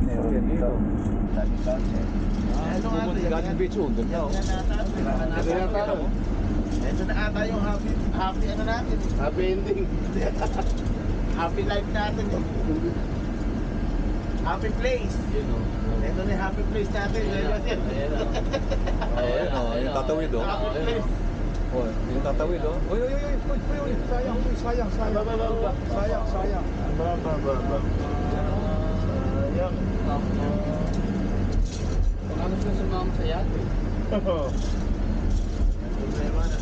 dito. Daming concept. Galing beach yun. Ganda oh. Ganda yata oh. Ito na ata yung happy ano natin. Happy ending. Happy life natin eh. Happy place. Yun oh. Ito na yung happy place natin. Ayan oh. Yung tatawid oh. Happy place. Oh, yung tatawid oh. Uy. Sayang. Sayang. Ano siya sumama sa yacht? Problema na.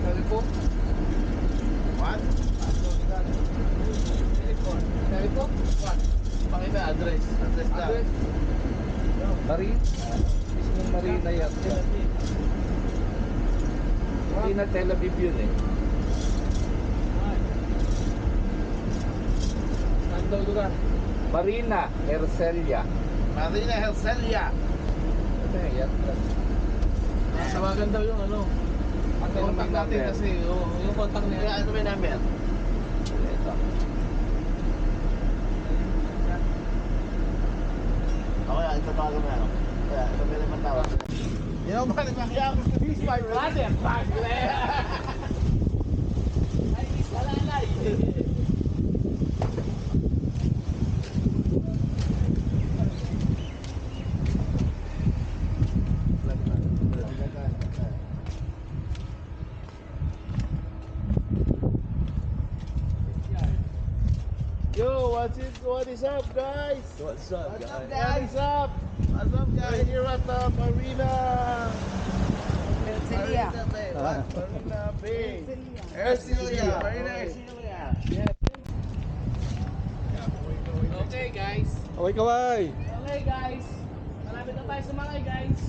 Sabi po? What? Sabi po? What? Pakita address. Address na. Address? Marine? Mismong Marina Yacht. Hindi na Tel Aviv yun eh. Saan daw lugar? Marina Ercelia. Marina Hercelia. Ito yung yacht club. Tawagan daw yung ano. Ang Yung contact may natin number. kasi yung contact Kaya niya. ano may number? Ito. Okay, ito tawagan mo yan. Kaya, ito may naman tawag. You know, man, he's my brother. Ay, salalay. Yo, what is up, guys? What's up guys? What's up? What's up, guys? We're here at the Marina. Hercelia. Marina Bay. What? Marina Bay. Hercelia. Marina Hercelia. Okay guys. Okay, kaway. Okay guys. Malapit na tayo sa mga guys.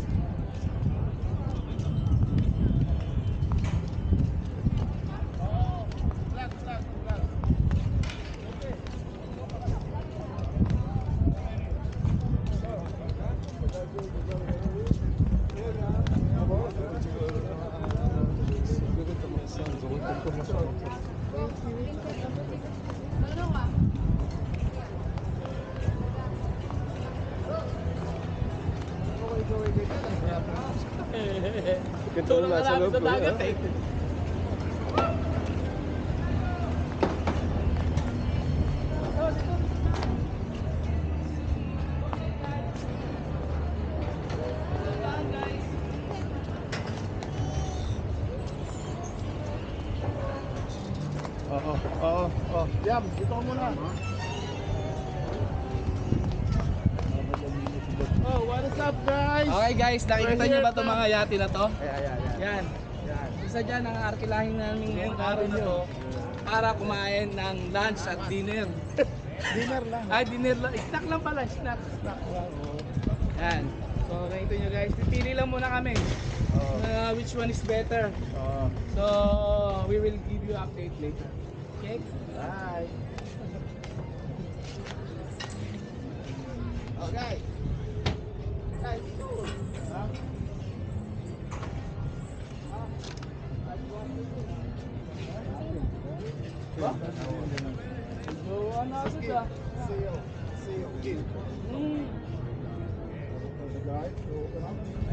Ito lang sa loob sa ko. dagat eh. Yam, dito ka muna. Oh, what is up, guys? Okay guys, nakikita nyo ba itong mga yate na to? Ayan. Yan. Isa dyan ang arkilahin namin ngayong araw na to para kumain ng lunch at dinner. Dinner lang. Ay, dinner lang. Snack lang pala. Snack. Yan. So, nakikita nyo guys. Pipili lang muna kami. Which one is better. So, we will give you update later. Okay? Bye. Okay. Guys, cool. Huh? So, ano agad ah? See you.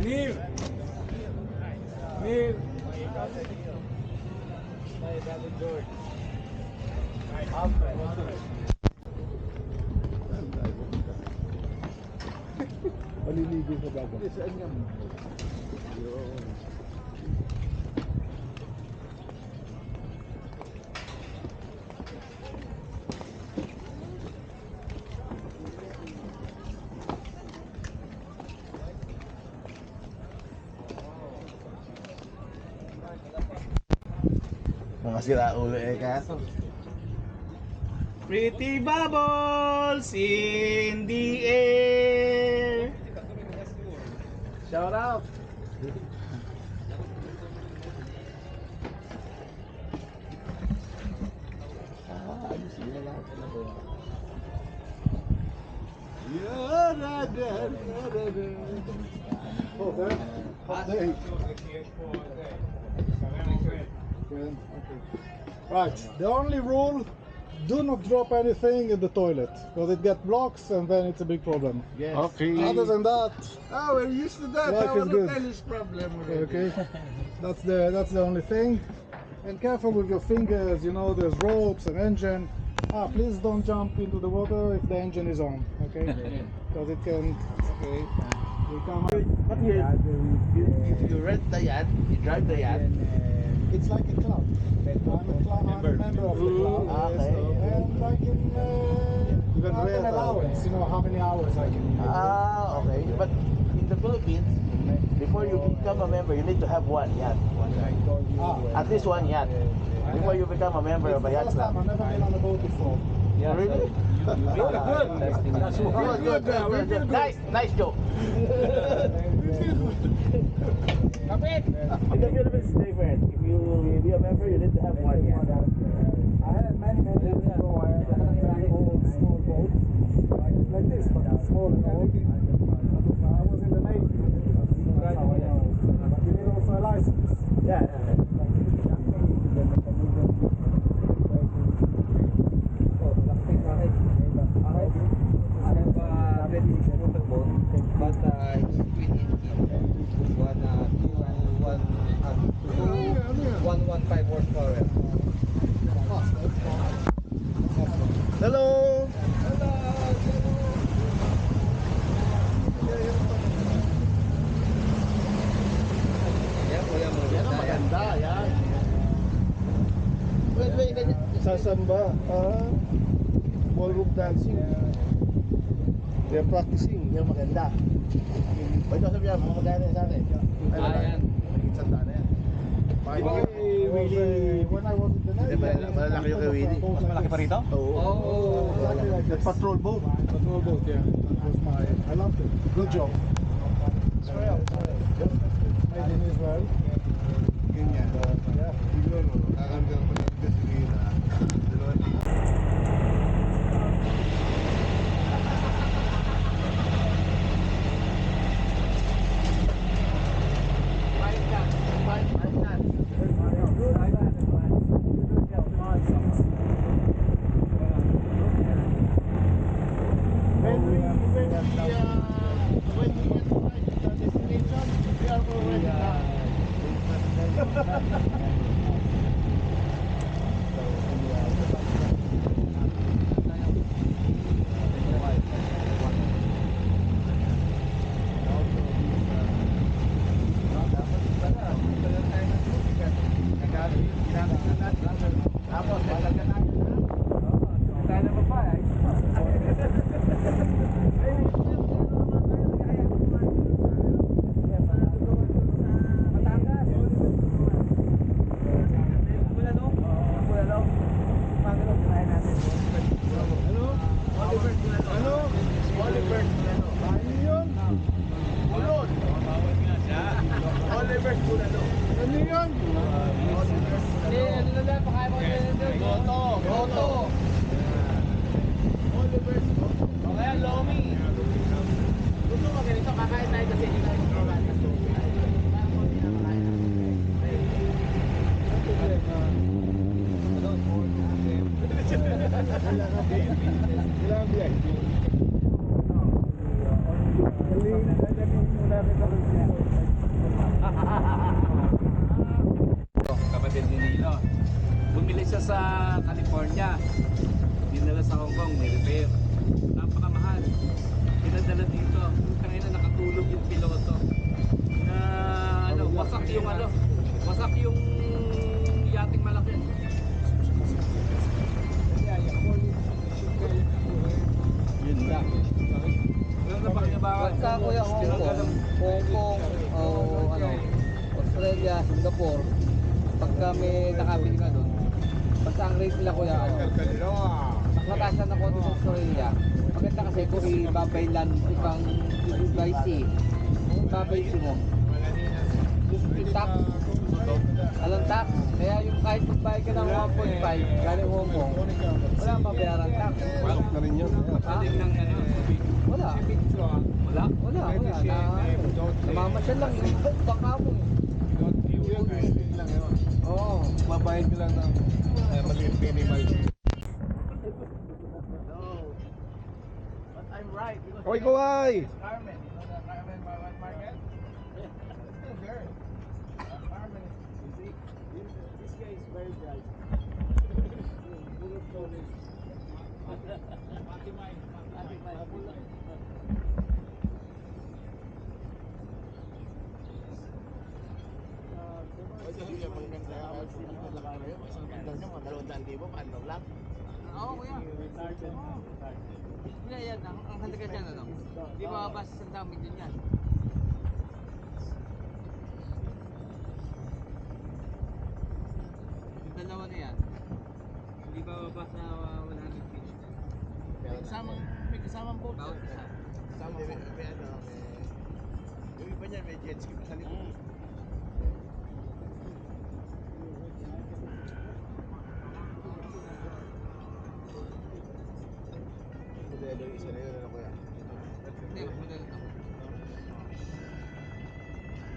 Neil! Neil! My brother George. Maliligo ka ba? Saan nga mo? Mga sira ulo eh kaso. Pretty bubbles in the air. Shout out. Ayos yun na lahat na ba? Oh, there. Update. Okay. Right. The only rule do not drop anything in the toilet because it gets blocks and then it's a big problem. Yes. Okay. Other than that, Oh, we're used to that. Life Our is good. hotel is problem already. okay, that's the only thing. And careful with your fingers. You know, there's ropes and engine. Please don't jump into the water if the engine is on. Okay, because it can. Okay. Will come. But if you rent the yacht, you drive the yacht. It's like a club. I'm a member of the club. Okay. And I can have an allowance, you know, how many hours I can use. Okay. But in the Philippines, before you become a member, you need to have one yacht. At least one yacht. Before you become a member of a yacht First time, club. I've never been on a boat before. Really? That's Good. Nice joke. In the Philippines, it's different. If you will be a member, you need to have one yacht. I had many years ago, I had a very old small boat, like this, but small and old. I was in the Navy. That's how I know. But you need also a license. Yeah. Hello. Yan ang maganda, yan. Wait. Sasamba. Ballroom dancing. They're practicing. Yan maganda. Ito sabi niya, mga maganda sa atin. Ayan. Magiging sanda na yan. Di ba kay Willie? When I was in the Navy, Malalaki yung kay Willie. Mas malaki pa rito? Oo. exactly like The this. patrol boat. Patrol boat, yeah. That was I loved it. Good job. Israel. Made in Israel. Ganyan. Yeah. Siguro, kakanda ko ng gasolina. Kapatid ni Nino. Bumili siya sa California. Dinala sa Hong Kong, may repair. Napakamahal. Pinadala dito. Kaya na nakatulog yung piloto. Na wasak yung yating malaki. Yun lang. Meron na pakinyabangan. Basta kuya Hong Kong, Australia, Singapore, pagka may nakabili ka doon, basta ang rate nila kuya, mas mataas na konti sa Australia. Maganda kasi kung ibabaylan ibang by sea, kung ibabay sea mo, yung tax, alam tax, kaya yung kahit magbayad ka ng 1.5 galing Hong Kong, wala ang babayaran tax. Balok na rin yun. Pagdating ng Wala. Wala. Namamasyal lang yung baka mo. Oo. Babayad ka lang ng maliit minimal. I'm right. Because Oy, kaway! Carmen, you know the Carmen Wet Market? It's still there. Carmen is, you see, this guy is very bright. Full of knowledge. Oo, kuya. Oo. Hindi yan, ang halaga dyan, ano? Hindi mababas sa dami din yan. Yung dalawa na yan, hindi bababa sa 100 feet. May kasamang boat. Bawat isa. Yung iba niyan, may jet ski pa sa likod. Modelo yung isa na yun, ano kuya? Hindi, mas modelo to.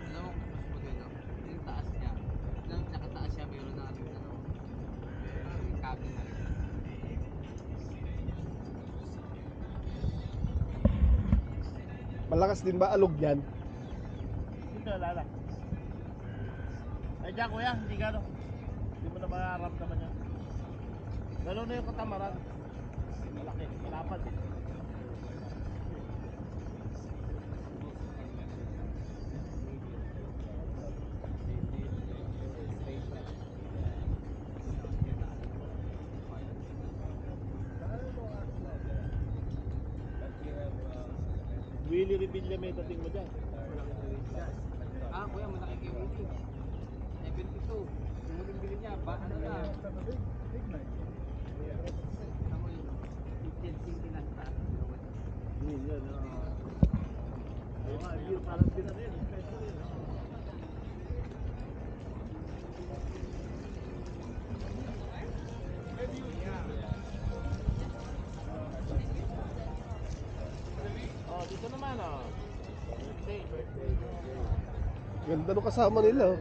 Alam mo kung mas modelo? Yung taas niya. Alam mo, nakataas siya, mayroon na rin, ano, may cabin na rin. Malakas din ba alog yan? Hindi wala lang. Ay dyan kuya, hindi gano'n. Hindi mo na mararamdaman yan. Gano'n na yung katamaran. Malaki, malapad eh. Willie Revilla may dating mo dyan. Ah, kuya, malaki kay Willie. 72. Yung huling bili niya, ba, ano na? Tama yun, no? 15 na sa taas. Yun, oo nga, yun, parang pinano yun. Special yun, no? Oh, dito naman, oh. Birthday. Ganda nung kasama nila. Oh.